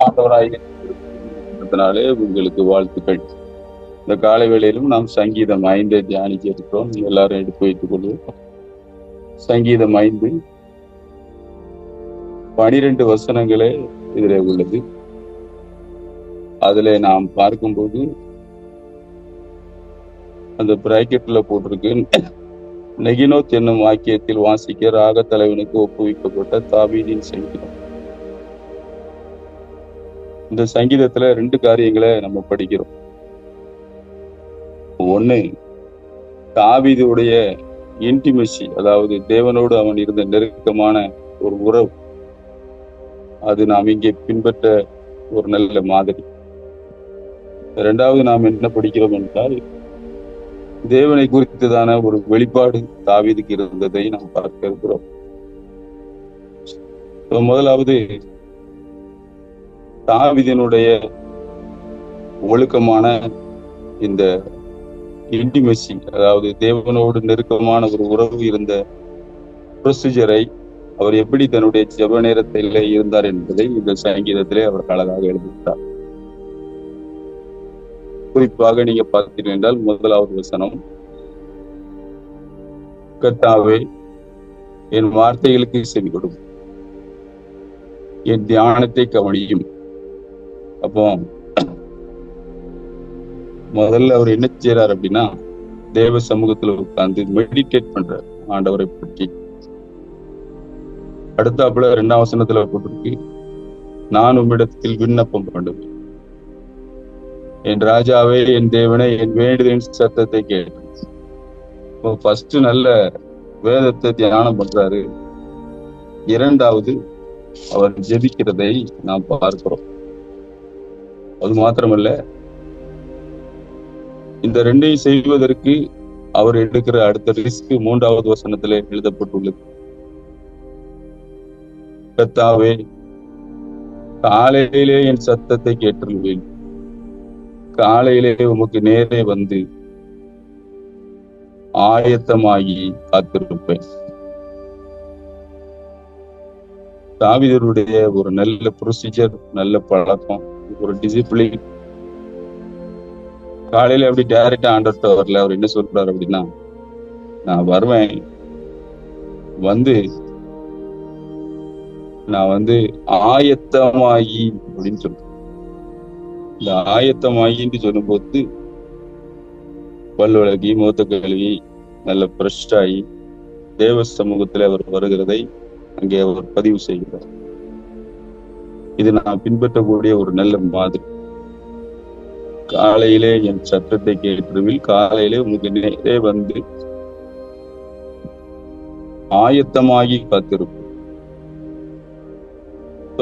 ஆண்டவராகினாலே உங்களுக்கு வாழ்த்துக்கள். இந்த காலை வேளையிலும் நாம் சங்கீதம் 5 தியானிக்க இருக்கிறோம். எல்லாரும் எடுத்து வைத்துக் கொள்வோம். சங்கீதம் 5 12 வசனங்களே இதிலே உள்ளது. அதுல நாம் பார்க்கும்போது அந்த பிராக்கெட்ல போட்டிருக்கு, நெகினோத் என்னும் வாக்கியத்தில் வாசிக்க ராக தலைவனுக்கு ஒப்புவிக்கப்பட்ட தாவீதின் சங்கீதம். இந்த சங்கீதத்துல 2 காரியங்களை நம்ம படிக்கிறோம். ஒண்ணு, தாவீதுடைய இன்டிமெசி, அதாவது தேவனோடு அவன் இருந்த நெருக்கமான ஒரு உறவு, அது நாம் இங்கே பின்பற்ற ஒரு நல்ல மாதிரி. 2வது நாம் என்ன படிக்கிறோம் என்றால், தேவனை குறித்ததான ஒரு வெளிப்பாடு தாவீதுக்கு இருந்ததை நாம் பார்க்க இருக்கிறோம். முதலாவது, தாவீதினுடைய ஒழுக்கமான இந்த இன்டிமெசி, அதாவது தேவனோடு நெருக்கமான ஒரு உறவு இருந்த ப்ரொசீஜரை அவர் எப்படி தன்னுடைய ஜெப நேரத்தில் இருந்தார் என்பதை இந்த சங்கீதத்திலே அவர் அழகாக எழுதுகிறார். குறிப்பாக நீங்க பார்த்தீர்கள் என்றால் 1வது வசனம், கர்த்தாவே என் வார்த்தைகளுக்கு செவி கொடும், என் தியானத்தை கவனியும். அப்போ முதல்ல அவர் என்ன செய்யறாரு அப்படின்னா, தேவ சமூகத்துல உட்கார்ந்து மெடிடேட் பண்றார் ஆண்டவரை பற்றி. அடுத்தாப்புல 2ஆம் வசனத்துல போட்டிருக்கு, நான் உம்மிடத்தில் விண்ணப்பம் பண்ணுவேன், என் ராஜாவே என் தேவனே என் வேண்டுதலின் சத்தத்தை கேட்டேன். இப்போ ஃபர்ஸ்ட் நல்ல வேதத்தை தியானம் பண்றாரு. 2வது அவர் ஜெபிக்கிறதை நாம் பார்க்கிறோம். அது மாத்திரமல்ல, இந்த 2ஐயும் செய்வதற்கு அவர் எடுக்கிற அடுத்த ரிஸ்க் 3வது வசனத்திலே எழுதப்பட்டுள்ளது. கர்த்தாவே காலையிலே என் சத்தத்தை கேட்டுள்ளேன், காலையிலே உமக்கு நேரே வந்து ஆயத்தமாகி காத்திருப்பேன். தாவீதுடைய ஒரு நல்ல ப்ரொசீஜர், நல்ல பழக்கம், ஒரு டிசிப்ளின். காலையில அப்படி டைரக்டா ஆண்டவர்கிட்ட வரல. அவர் என்ன சொல்றாரு அப்படின்னா, நான் வருவேன், நான் ஆயத்தமாகி அப்படின்னு சொல்றேன். இந்த ஆயத்தமாகின்னு சொல்லும்போது பல் விளக்கி முகத்த கழுவி நல்ல ஃப்ரெஷ் ஆகி தேவ சமூகத்துல அவர் வருகிறதை அங்கே அவர் பதிவு செய்கிறார். இது நான் பின்பற்றக்கூடிய ஒரு நல்ல மாதிரி. காலையிலே என் சத்தத்தை கேட்டுருவில், காலையிலே உங்களுக்கு நேரே வந்து ஆயத்தமாகி காத்திருப்போம்.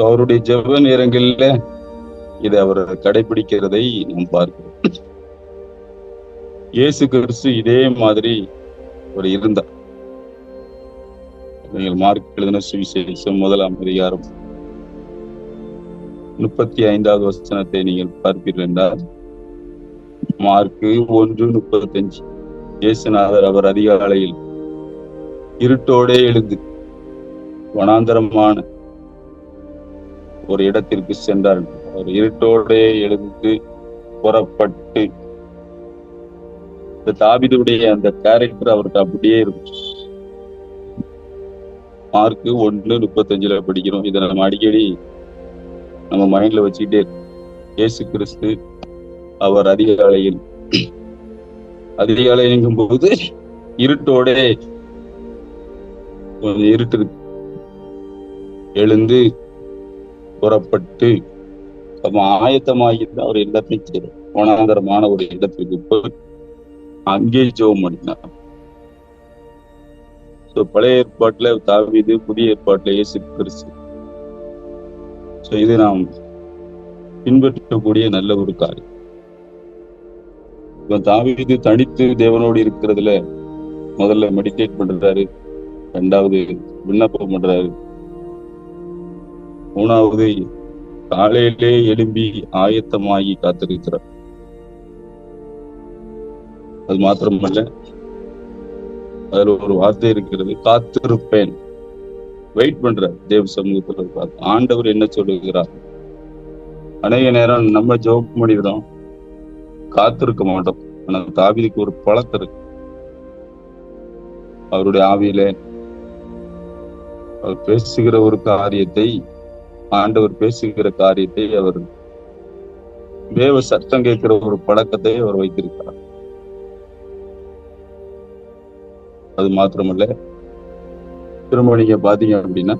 அவருடைய ஜெப நேரங்கள்ல இதை அவர் கடைபிடிக்கிறதை நாம் பார்க்கிறோம். இயேசு கிறிஸ்து இதே மாதிரி ஒரு இருந்தார். நீங்கள் மார்க் எழுதின சுவிசேஷம் 1ஆம் அதிகாரம் 35வது வசனத்தை நீங்கள் பார்ப்பீர்கள் என்றால், மார்க் 1:35, இயேசுநாதர் அவர் அதிகாலையில் இருட்டோடே எழுந்து வனாந்தரமான ஒரு இடத்திற்கு சென்றார். அவர் இருட்டோடே எழுந்து புறப்பட்டு, இந்த தாவீதுடைய அந்த கேரக்டர் அவருக்கு அப்படியே இருக்கும். மார்க் 1:35 படிக்கிறோம். இதை நம்ம அடிக்கடி நம்ம மைண்ட்ல வச்சுக்கிட்டே இருக்கோம். இயேசு கிறிஸ்து அவர் அதிகாலைங்கும் போது இருட்டோட கொஞ்சம் இருட்டு எழுந்து புறப்பட்டு ஆயத்தமாகிட்டு அவர் எல்லாத்தையும் செய்யறார். வனாந்தரமான ஒரு இடத்திற்கு போய் அங்கே ஜெபம் பண்ணினார். பழைய ஏற்பாட்டுல தாவீது, புதிய ஏற்பாட்டுல இயேசு கிறிஸ்து. இது நாம் பின்பற்றக்கூடிய நல்ல ஒரு காரியம். தாவீது தனித்து தேவனோடு இருக்கிறதுல முதல்ல மெடிடேட் பண்றாரு, 2வது விண்ணப்பம் பண்றாரு, 3வது காலையிலே எழும்பி ஆயத்தமாகி காத்திருக்கிறார். அது மாத்திரமல்ல, அதுல ஒரு வார்த்தை இருக்கிறது, அநேக நேரம் நம்ம ஜெபம் பண்ணிடுறோம், காத்திருக்க மாட்டோம். ஆனா தாவீதுக்கு ஒரு பழக்கம் இருக்கு. அவருடைய ஆவியிலே அவர் பேசுகிற ஒரு காரியத்தை, ஆண்டவர் பேசுகிற காரியத்தை அவர் தேவ சத்தம் கேட்கிற ஒரு பழக்கத்தை அவர் வைத்திருக்கிறார். அது மாத்திரமல்ல, திரும்ப நீங்க பாத்தீங்க அப்படின்னா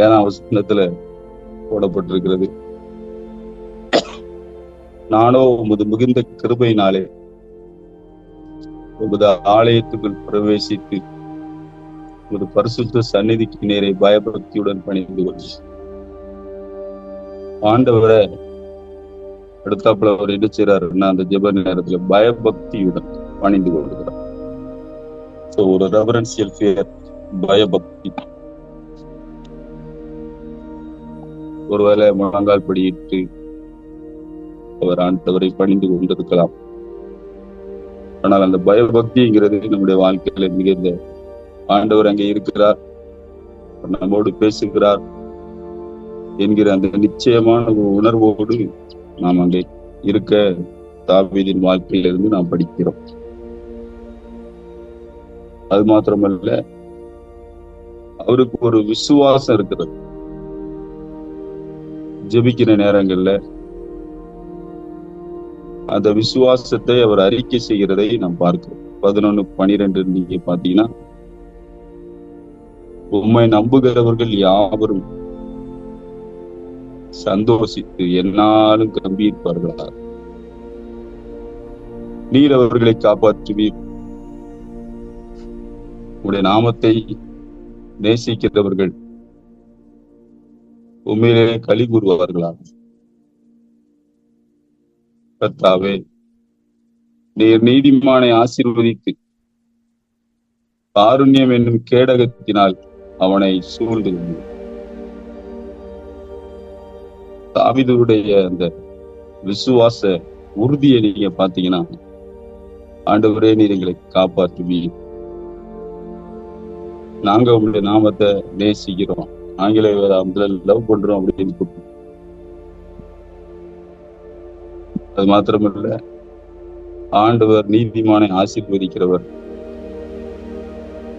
7ஆம் வசனத்துல போடப்பட்டிருக்கிறது, நானோ உமது மிகுந்த கிருபையினாலே உமது ஆலயத்துக்குள் பிரவேசித்து ஒரு பரிசுத்த சந்நிதிக்கு நேரே பயபக்தியுடன் பணிந்து கொள்ளும். ஆண்டவரை அடுத்தாப்புல அவர் என்ன செய்யறாருன்னா, அந்த ஜெப நேரத்துல பயபக்தியுடன் பணிந்து கொள்கிறார். ஒரு ரெவரன்சியல் ஃபியர், பயபக்தி. ஒருவேளை முழங்கால் படியிட்டு அவர் ஆண்டவரை பணிந்து கொண்டிருக்கலாம். ஆனால் அந்த பயபக்திங்கிறது நம்முடைய வாழ்க்கையில மிகுந்த, ஆண்டவர் அங்கே இருக்கிறார், நம்மோடு பேசுகிறார் என்கிற அந்த நிச்சயமான உணர்வோடு நாம் அங்கே இருக்க தாவீதின் வாழ்க்கையிலிருந்து நாம் படிக்கிறோம். அது மாத்திரமல்ல, அவருக்கு ஒரு விசுவாசம் இருக்கிறது. ஜெபிக்கிற நேரங்கள்ல அந்த விசுவாசத்தை அவர் அறிக்கை செய்கிறதை நாம் பார்க்கிறோம். 11:12 நீங்க பாத்தீங்கன்னா, உம்மை நம்புகிறவர்கள் யாவரும் சந்தோஷித்து என்னாலும் கம்பீரிப்பார்களா, நீர் அவர்களை காப்பாற்றுவீர், உடைய நாமத்தை நேசிக்கிறவர்கள் உண்மையிலே களி கூறுவார்களா. கர்த்தாவே, நீர் நீதிமானை ஆசீர்வதித்து காருண்யம் என்னும் கேடகத்தினால் அவனை சூழ்ந்து கொண்டீர். தாவீதுடைய அந்த விசுவாச உறுதியை நீங்க பாத்தீங்கன்னா, ஆண்டவரே நீர் எங்களை காப்பாற்றுவீர், நாங்க உங்களுடைய நாமத்தை நேசிக்கிறோம், ஆங்கில வேதாந்தத்துல லவ் பண்றோம் அப்படின்னு. அது மாத்திரமல்ல, ஆண்டவர் நீதிமானை ஆசீர்வதிக்கிறவர்,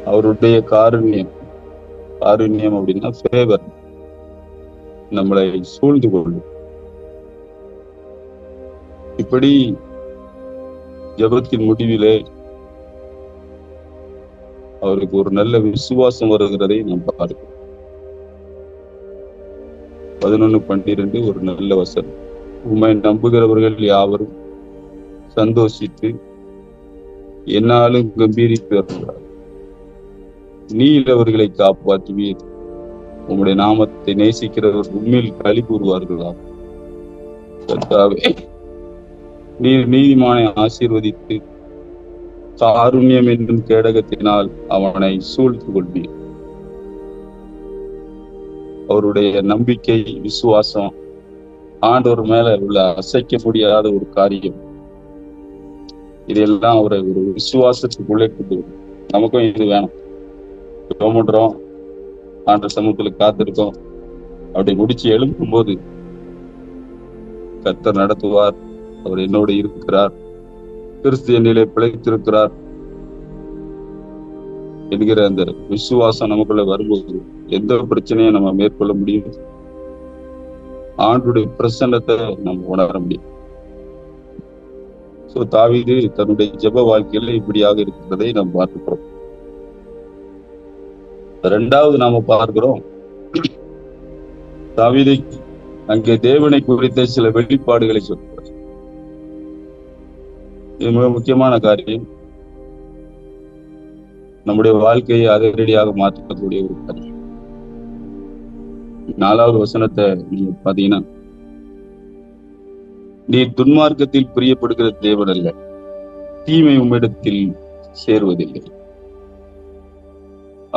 அவருடைய காருண்யம் அப்படின்னா ஃபேவர் நம்மளை சூழ்ந்து கொள்ளும். இப்படி ஜெபத்தின் முடிவிலே அவருக்கு ஒரு நல்ல விசுவாசம் வருகிறதை நாம் பார்க்கிறோம். 11:12 ஒரு நல்ல வசனம், உம்மை நம்புகிறவர்கள் யாவரும் சந்தோஷித்து என்னாலும் கம்பீரித்து வருகிறார், நீர் அவர்களை காப்பாற்றுவீர், உம்முடைய நாமத்தை நேசிக்கிறவர் உண்மையில் களி கூறுவார்களா. கர்த்தாவே, நீர் நீதிமானை ஆசீர்வதித்து காருண்யம் என்னும் கேடகத்தினால் அவனை சூழ்ந்து கொள்வீர். அவருடைய நம்பிக்கை, விசுவாசம், ஆண்டவர் மேல உள்ள அசைக்க முடியாத ஒரு காரியம், இதெல்லாம் அவரை ஒரு விசுவாசத்துக்குள்ளே கொண்டு வரும். நமக்கும் இது வேணும். கிலோமீட்டரும் ஆண்டவர் சமூகத்துல காத்திருக்கோம், அப்படி முடிச்சு எழுப்பும் போது கர்த்தர் நடத்துவார், அவர் என்னோடு இருக்கிறார், கிறிஸ்து என்னிலே பிழைத்திருக்கிறார் என்கிற அந்த விசுவாசம் நமக்குள்ள வரும்போது எந்த பிரச்சனையும் நம்ம மேற்கொள்ள முடியும், ஆண்டுடைய பிரசன்னத்தை நம்ம உணர முடியும். தாவீது தன்னுடைய ஜெப வாழ்க்கையில இப்படியாக இருக்கிறதை நாம் பார்க்கிறோம். இரண்டாவது நாம பார்க்கிறோம், தாவீது அங்கே தேவனை குறித்த சில வெளிப்பாடுகளை சொல்றார். இது மிக முக்கியமான காரியம், நம்முடைய வாழ்க்கையை அதிரடியாக மாற்றக்கூடிய ஒரு காரியம். 4வது வசனத்தை நீங்க பாத்தீங்கன்னா, நீ துன்மார்க்கத்தில் பிரியப்படுகிற தேவன் அல்ல, தீமை உம்மிடத்தில் சேருவதில்லை.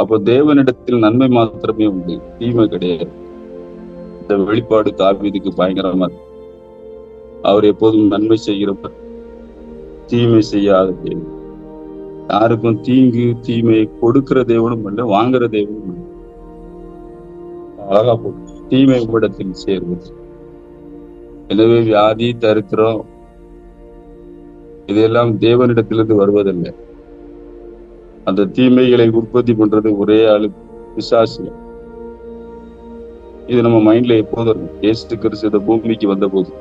அப்போ தேவனிடத்தில் நன்மை மாத்திரமே உண்டு, தீமை கிடையாது. இந்த வெளிப்பாடு தாவீதுக்கு பயங்கரமா இருக்கு. அவர் எப்போதும் நன்மை செய்கிறவர், தீமை செய்யாத தேவன், யாருக்கும் தீங்கு தீமையை கொடுக்கிற தேவனும் அல்ல, வாங்குற தேவனும் அல்ல. அழகா போட்டு, தீமை உம்மிடத்தில் சேர்வது. எனவே வியாதி, தரித்திரம் இதெல்லாம் தேவனிடத்திலிருந்து வருவதில்லை. அந்த தீமைகளை உற்பத்தி பண்றது ஒரே ஆளு, பிசாசு. இது நம்ம மைண்ட்ல எப்போதும் இருக்கும். இயேசு கிறிஸ்து இந்த பூமிக்கு வந்த போது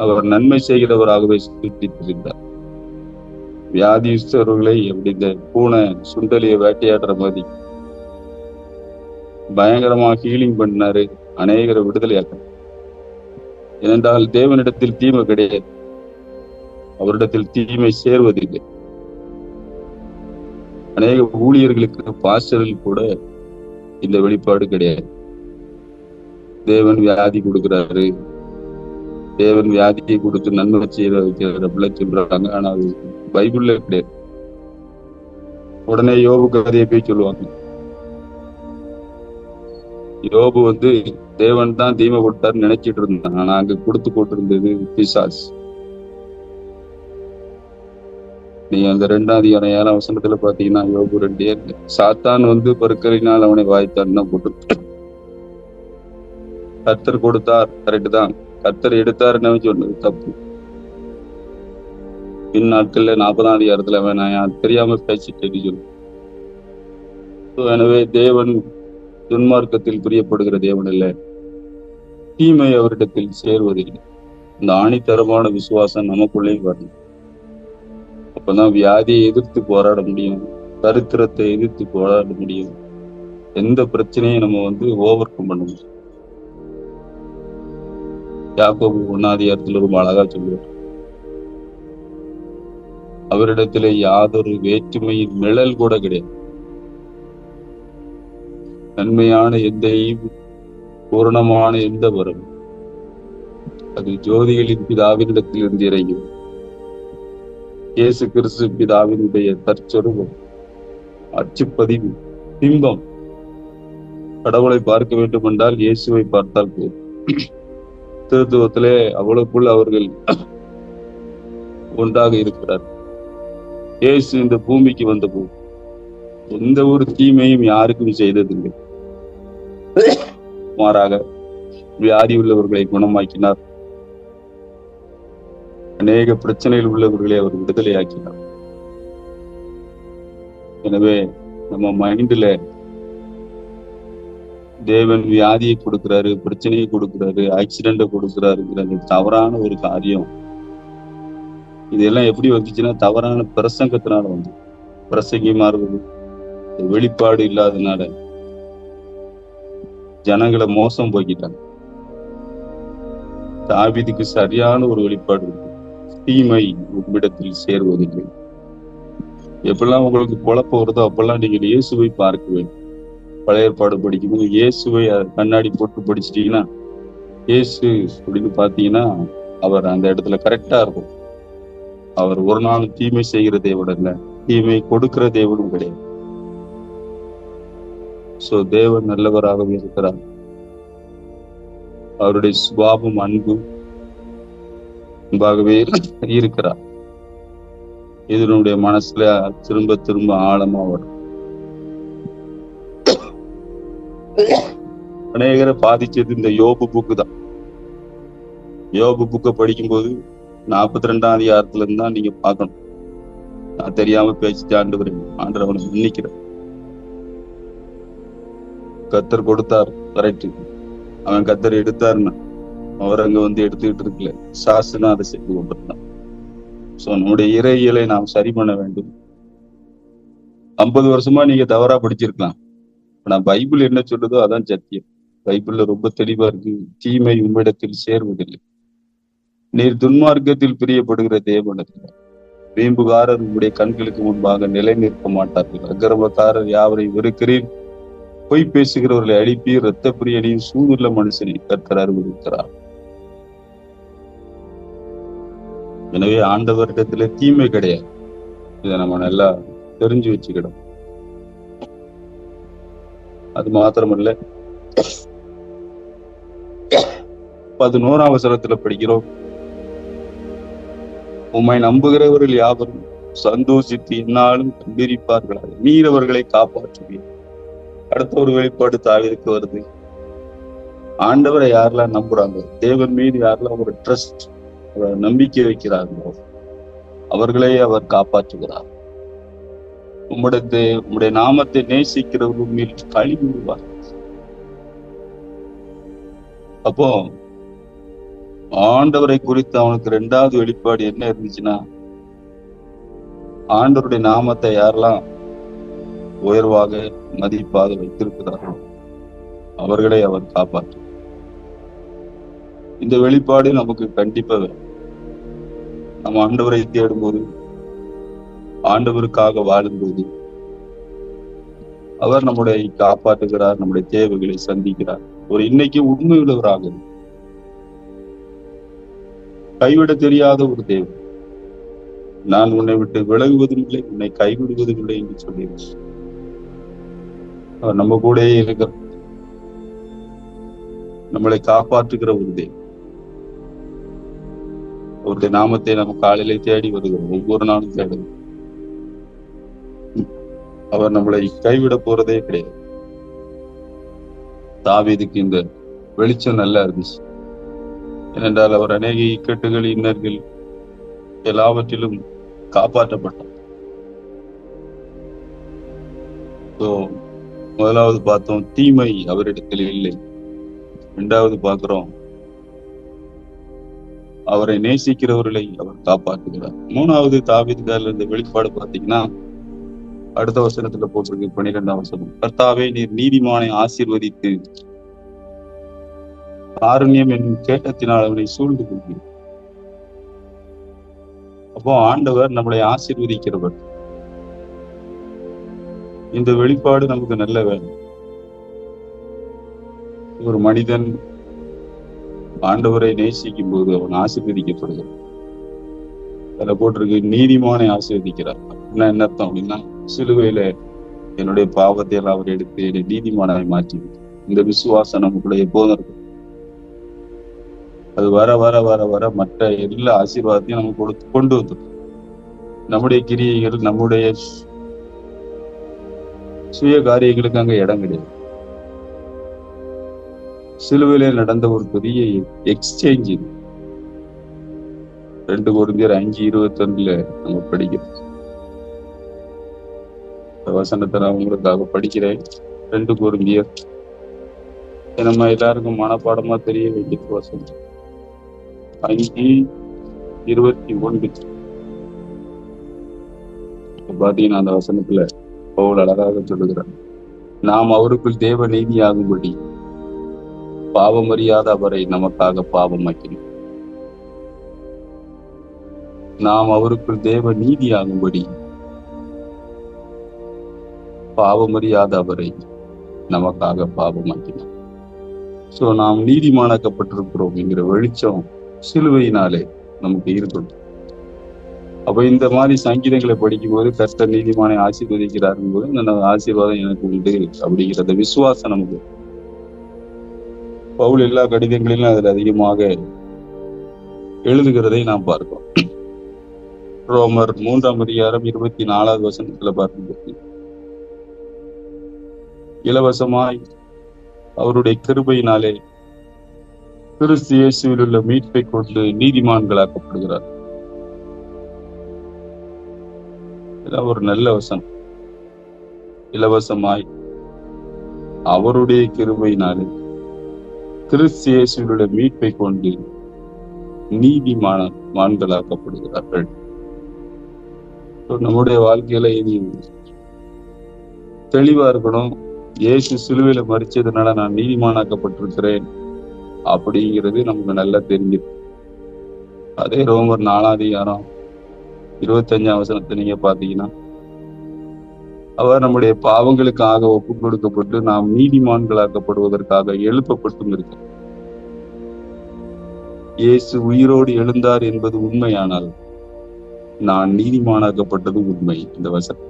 அவர் நன்மை செய்கிறவராகவே சுற்றித்திருந்தார். வியாதிஸ்தவர்களை எப்படி இந்த பூனை சுண்டலியை வேட்டையாடுற மாதிரி பயங்கரமா ஹீலிங் பண்ணாரு, அநேகரை விடுதலையாக்க. ஏனென்றால் தேவனிடத்தில் தீமை கிடையாது, அவரிடத்தில் தீமை சேர்வதில்லை. அநேக ஊழியர்களுக்கு, பாஸ்டர்கள் கூட இந்த வெளிப்பாடு கிடையாது. தேவன் வியாதி கொடுக்கிறாரு, தேவன் வியாதியை கொடுத்து நன்மை செய்ய வைக்கிறார் அப்படிலாம் சொல்றாங்க. ஆனா அது பைபிள்ல கிடையாது. உடனே யோபு கதையை போய் சொல்லுவாங்க. யோபு தேவன் தான் தீமை கொடுத்தாருன்னு நினைச்சிட்டு இருந்தான். ஆனா அங்க கொடுத்து போட்டிருந்தது பிசாஸ். நீங்க அந்த 2ஆம் அதிகாரம் 7ஆம் வசனத்துல பாத்தீங்கன்னா யோபு 2 சாத்தான் பருக்களினால் அவனை வாய்த்தான் தான் போட்டு. கர்த்தர் கொடுத்தார், கரெக்ட் தான். கர்த்தர் எடுத்தாருன்னு சொன்னது தப்பு. பின் நாட்கள்ல 40ஆம் அதிகாரத்துல நான் தெரியாம பேசிட்டு சொல்லு. எனவே தேவன் துன்மார்க்கத்தில் பிரியப்படுகிற தேவன் இல்லை, தீமை அவரிடத்தில் சேர்வதில்லை. இந்த ஆணித்தரமான விசுவாசம் நமக்குள்ளே வரணும். அப்பதான் வியாதியை எதிர்த்து போராட முடியும், தரித்திரத்தை எதிர்த்து போராட முடியும், எந்த பிரச்சனையும் நம்ம ஓவர் கம் பண்ண முடியும். யாக்கோபு 1ஆம் அதிகாரத்துல ரொம்ப அழகா சொல்லுவார், அவரிடத்திலே யாதொரு வேற்றுமையின் நிழல் கூட கிடையாது. நன்மையான எந்த ஈவு, பூரணமான எந்த வரம் அது ஜோதிகளின் பிதாவினிடத்தில் இருந்து இறங்கும். இயேசு கிறிஸ்து பிதாவினுடைய தற்சொருவம், அச்சுப்பதிவு, பிம்பம். கடவுளை பார்க்க வேண்டும் என்றால் இயேசுவை பார்த்தால் போதும். திருத்துவத்திலே அவ்வளவுக்குள் அவர்கள் ஒன்றாக இருக்கிறார். இயேசு இந்த பூமிக்கு வந்த போது எந்த ஒரு தீமையும் யாருக்கும் செய்ததில்லை. மாறாக வியாதி உள்ளவர்களை குணமாக்கினார், அநேக பிரச்சனைகள் உள்ளவர்களை அவர் விடுதலையாக்கினார். எனவே நம்ம மைண்ட்ல தேவன் வியாதியை கொடுக்கிறாரு, பிரச்சனையை கொடுக்கிறாரு, ஆக்சிடென்ட கொடுக்கிறாருங்கிறது தவறான ஒரு காரியம். இதெல்லாம் எப்படி வந்துச்சுன்னா தவறான பிரசங்கத்தினால பிரசங்கி மாறுவது, வெளிப்பாடு இல்லாதனால ஜனங்களை மோசம் போக்கிட்டாங்க. தாவீதுக்கு சரியான ஒரு வெளிப்பாடு இருக்கு, தீமை உம்மிடத்தில் சேர்வதில்லை. எப்பெல்லாம் உங்களுக்கு குழப்பம் வருதோ அப்பெல்லாம் நீங்கள் இயேசுவை பார்க்க வேண்டும். பழைய ஏற்பாடு படிக்கும்போது இயேசுவை கண்ணாடி போட்டு படிச்சிட்டீங்கன்னா, இயேசு அப்படின்னு பாத்தீங்கன்னா அவர் அந்த இடத்துல கரெக்டா இருக்கும். அவர் ஒரு நாள் தீமை செய்கிற தேவன் இல்ல, தீமை கொடுக்கிற தேவனும் கிடையாது. சோ தேவன் நல்லவராகவே இருக்கிறார். அவருடைய சுபாவம் அன்பாகவே இருக்கிறார். இதனுடைய மனசுல திரும்ப திரும்ப ஆழமா வரும். அநேகரை பாதிச்சது இந்த யோபு புக்கு தான். யோபு புக்கை படிக்கும்போது 42ஆம் அதிகாரத்துல இருந்தா நீங்க பார்க்கணும். நான் தெரியாம பேசிட்டு ஆண்டவரை அவனை மன்னிக்கிறேன். கத்தர் கொடுத்தார், கரெக்ட். அவன் கத்தர் எடுத்தாருன்னா அவர் அங்க எடுத்துக்கிட்டு இருக்கல, சாசுனா அதை செய்து கொண்டிருந்தான். சோ நம்முடைய இறையியலை நாம் சரி பண்ண வேண்டும். 50 வருஷமா நீங்க தவறா படிச்சிருக்கலாம். ஆனா பைபிள் என்ன சொல்லுதோ அதான் சத்தியம். பைபிள்ல ரொம்ப தெளிவா இருக்கு, தீமை உம்மிடத்தில் சேர்வதில்லை. நீர் துன்மார்க்கத்தில் பிரியப்படுகிற தேவனத்தில் வீம்புகாரர் உங்களுடைய கண்களுக்கு முன்பாக நிலை நிற்க மாட்டார்கள். அக்கிரமக்காரர் யாவரை வெறுக்கிறீர், பொய் பேசுகிறவர்களை அழிப்பி, இரத்த பிரியனையும் சூதுள்ள மனுஷனை கர்த்தர் அறிவுறுக்கிறார். எனவே ஆண்டவரிடத்துல தீமை கிடையாது. இதை நம்ம நல்லா தெரிஞ்சு வச்சுக்கிடும். அது மாத்திரமல்ல, 11ஆம் வசனத்துல படிக்கிறோம், உம்மை நம்புகிறவர்கள் யாவரும் சந்தோஷித்து என்னாலும் கம்பீரிப்பார்களாக, நீர் அவர்களை காப்பாற்றுவீர். அடுத்த ஒரு வெளிப்பாடு தாவீதுக்கு வருது, ஆண்டவரை யாரெல்லாம் நம்புறாங்க, தேவன் மீது யாரெல்லாம் ஒரு ட்ரஸ்ட் நம்பிக்கை வைக்கிறார்களோ அவர்களே அவர் காப்பாற்றுகிறார். உம்முடைய நாமத்தை நேசிக்கிறவர்கள் மேல் கழிவு விடுவார். அப்போ ஆண்டவரை குறித்து அவனுக்கு 2வது வெளிப்பாடு என்ன இருந்துச்சுன்னா, ஆண்டவருடைய நாமத்தை யாரெல்லாம் உயர்வாக மதிப்பாக வைத்திருக்கிறார்களோ அவர்களை அவர் காப்பாற்று. இந்த வெளிப்பாடு நமக்கு கண்டிப்பா வேணும். நம்ம ஆண்டவரை தேடும்போது, ஆண்டவருக்காக வாழும்போது அவர் நம்முடைய காப்பாற்றுகிறார், நம்முடைய தேவைகளை சந்திக்கிறார். ஒரு இன்னைக்கு உண்மை உள்ளவராக, கைவிட தெரியாத ஒரு தேவன். நான் உன்னை விட்டு விலகுவதும் இல்லை, உன்னை கைவிடுவதும் இல்லை என்று சொல்லியிருக்கிறார். அவர் நம்ம கூடயே இருக்கிற, நம்மளை காப்பாற்றுகிற ஒரு தேவன். அவருடைய நாமத்தை நம்ம காலையில தேடி வருகிறோம், ஒவ்வொரு நாளும் தேடுவோம். அவர் நம்மளை கைவிட போறதே கிடையாது. தாவீதுக்கு இந்த வெளிச்சம் நல்லா இருந்துச்சு. ஏனென்றால் அவர் அநேக இக்கட்டுகள், இன்னர்கள் எல்லாவற்றிலும் காப்பாற்றப்பட்டார். முதலாவது பார்த்தோம், தீமை அவரிடத்தில் இல்லை. 2வது பார்க்கிறோம், அவரை நேசிக்கிறவர்களை அவர் காப்பாற்றுகிறார். 3வது தாவீதுக்காரர் இந்த வெளிப்பாடு பார்த்தீங்கன்னா அடுத்த வசனத்துல போட்டிருக்கு, 12ஆம் வசனம். கர்த்தாவே, நீர் நீதிமானை ஆசீர்வதித்து காருண்யம் என்னும் கேட்டத்தினால் அவனை சூழ்ந்து கொள்கிறீர். அப்போ ஆண்டவர் நம்மளை ஆசீர்வதிக்கிறவர். இந்த வெளிப்பாடு நமக்கு நல்ல வேணும். ஒரு மனிதன் ஆண்டவரை நேசிக்கும் போது அவன் ஆசீர்வதிக்கப்படுகிறான். அதுல போட்டிருக்கு, நீதிமானை ஆசீர்வதிக்கிறார். அப்படின்னா என்ன அர்த்தம் அப்படின்னா, சிலுவையில என்னுடைய பாவத்தை எல்லாம் அவர் எடுத்து என்னை நீதிமானாய் மாற்றி. இந்த விசுவாசம் நமக்குள்ள எப்போதும் இருக்கும். அது வர வர வர வர மற்ற எல்லா ஆசீர்வாதத்தையும் நமக்கு கொண்டு வந்துடும். நம்முடைய கிரியைகள், நம்முடைய சுய காரியங்களுக்கு அங்க இடம் கிடையாது. சிலுவையில நடந்த ஒரு பெரிய எக்ஸ்சேஞ்ச் இது. 2 கொரிந்தியர் 5:21 நம்ம படிக்கிறோம். வசனத்தை நான் உங்களுக்காக படிக்கிறேன். 2 கொரிந்தியர், நம்ம எல்லாருக்கும் மனப்பாடமா தெரிய வேண்டிய வசனம். 5:21 பாத்தீங்கன்னா அந்த வசனத்துல பவுல் அழகாக சொல்லுகிறார், நாம் அவருக்குள் தேவ நீதியாகும்படி பாவமறியாத அவரை நமக்காக பாவமாக்கினோம். நாம் அவருக்குள் தேவ நீதியாகும்படி பாவமறியாத அவரை நமக்காக பாவமாக்கினோம். சோ நாம் நீதிமானாக்கப்பட்டிருக்கிறோம் என்கிற வெளிச்சம் சிலுவையினாலே நமக்கு இருக்கணும். அப்ப இந்த மாதிரி சங்கீதங்களை படிக்கும் போது கர்த்தர் நீதிமானை ஆசீர்வதிக்கிறார் போது அந்த ஆசீர்வாதம் எனக்கு உண்டு அப்படிங்கிறத விசுவாசம் நமக்கு. பவுல் எல்லா கடிதங்களிலும் அதில் அதிகமாக எழுதுகிறதை நாம் பார்க்கிறோம். ரோமர் 3ஆம் அதிகாரம் 24வது வசனத்துல பார்க்கும்போது, இலவசமாய் அவருடைய கிருபையினாலே கிறிஸ்து இயேசுவில் உள்ள மீட்பை கொண்டு நீதிமான்களாக்கப்படுகிறார். இதான் ஒரு நல்ல வசனம். இலவசமாய் அவருடைய கிருபையினாலே கிறிஸ்து இயேசுவில் உள்ள மீட்பை கொண்டு நீதிமான்களாக்கப்படுகிறார்கள். நம்முடைய வாழ்க்கையில இது தெளிவா இருக்கணும். இயேசு சிலுவையில மரிச்சதுனால நான் நீதிமானாக்கப்பட்டிருக்கிறேன் அப்படிங்கிறது நமக்கு நல்லா தெரிஞ்சிருக்கு. அதே ரோமர் 4ஆம் அதிகாரம் 25ஆம் வசனத்தை நீங்க பாத்தீங்கன்னா, அவர் நம்முடைய பாவங்களுக்காக ஒப்பு கொடுக்கப்பட்டு நாம் நீதிமான்களாக்கப்படுவதற்காக எழுப்பப்பட்டும் இருக்க. இயேசு உயிரோடு எழுந்தார் என்பது உண்மையானால் நான் நீதிமானாக்கப்பட்டது உண்மை. இந்த வசனம்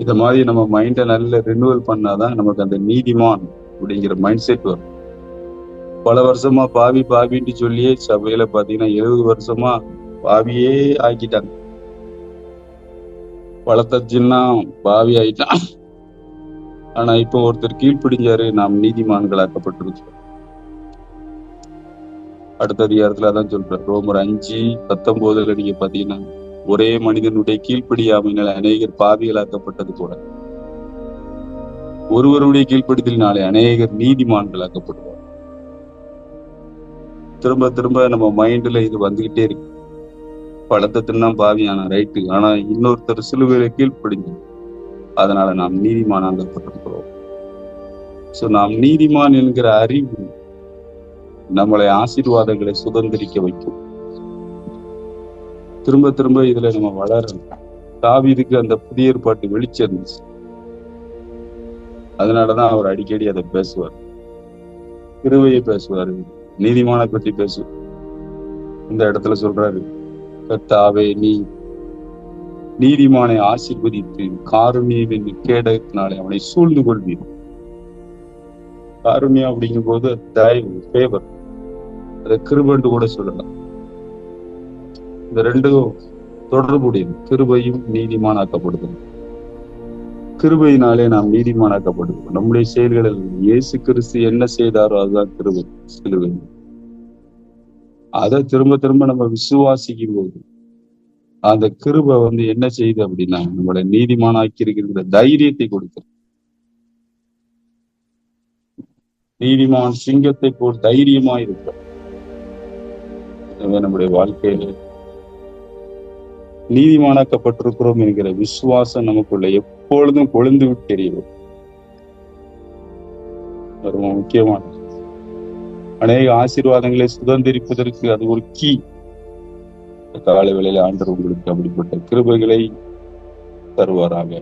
இத மாதிரி நம்ம மைண்டை நல்ல ரினுவல் பண்ணாதான் நமக்கு அந்த நீதிமான் அப்படிங்கிற மைண்ட் செட் வரும். பல வருஷமா பாவின்னு சொல்லியே சபையில பாத்தீங்கன்னா 70 வருஷமா பாவியே ஆக்கிட்டாங்க. பழத்தச்சின்னா பாவி ஆயிட்டான். ஆனா இப்போ ஒருத்தர் கீழ்ப்பிடிஞ்சாரு, நாம் நீதிமான்களாக்கப்பட்டிருக்கிறோம். அடுத்த அதிகாரத்துல அதான் சொல்றார். ரோமர் 5:19 நீங்க பாத்தீங்கன்னா, ஒரே மனிதனுடைய கீழ்ப்படியாமையினால் அநேகர் பாவிகளாக்கப்பட்டது போல ஒருவருடைய கீழ்ப்படுத்தலினாலே அநேகர் நீதிமான்களாக்கப்படுவார். திரும்ப திரும்ப நம்ம மைண்ட்ல இது வந்துகிட்டே இருக்கு. பழத்தை தின்னா பாவியான ரைட்டு, ஆனா இன்னொருத்தர் சிலுவையில கீழ்ப்படிஞ்சு, அதனால நாம் நீதிமானாக்கப்பட்டிருக்கிறோம். சோ நாம் நீதிமான் என்கிற அறிவு நம்மளை ஆசீர்வாதங்களை சுதந்திரிக்க வைக்கும். திரும்ப திரும்ப இதுல நம்ம வளரணும். தாவீதுக்கு அந்த புதிய ஏற்பாட்டு வெளிச்சம் இருந்துச்சு. அதனாலதான் அவர் அடிக்கடி அதை பேசுவார். கிருபையை பேசுவாரு, நீதிமான பற்றி பேசுவார். இந்த இடத்துல சொல்றாரு, கர்த்தாவே நீ நீதிமானை ஆசீர்வதித்து காருண்யம் என்று கேடத்தினாலே அவனை சூழ்ந்து கொள்வீர். காருண்யம் அப்படிங்கும் போது தயவு, ஃபேவர், அதை கிருபைன்னு கூட சொல்லலாம். இந்த ரெண்டும் தொடர்புடையது. கிருபையும் நீதிமானாக்கப்படுதல். கிருபையினாலே நாம் நீதிமானாக்கப்படுவோம். நம்முடைய செயல்களில் இயேசு கிறிஸ்து என்ன செய்தாரோ அதுதான் கிருபை, சிலுவை. அதை திரும்ப திரும்ப நம்ம விசுவாசிக்கும் போது அந்த கிருபை என்ன செய்யுது அப்படின்னா, நம்மளை நீதிமானாக்கி இருக்கிற தைரியத்தை கொடுக்கிறது. நீதிமான் சிங்கத்தை போல் தைரியமா இருக்கிறார். நம்முடைய வாழ்க்கையில நீதிமானாக்கப்பட்டிருக்கிறோம் என்கிற விசுவாசம் நமக்குள்ள எப்பொழுதும் கொழுந்து விட்டு எறியும். ரொம்ப முக்கியமானது. அநேக ஆசீர்வாதங்களை சுதந்திரிப்பதற்கு அது ஒரு கீ. காலை வேளையில ஆண்டவர் உங்களுக்கு அப்படிப்பட்ட கிருபைகளை தருவாராக.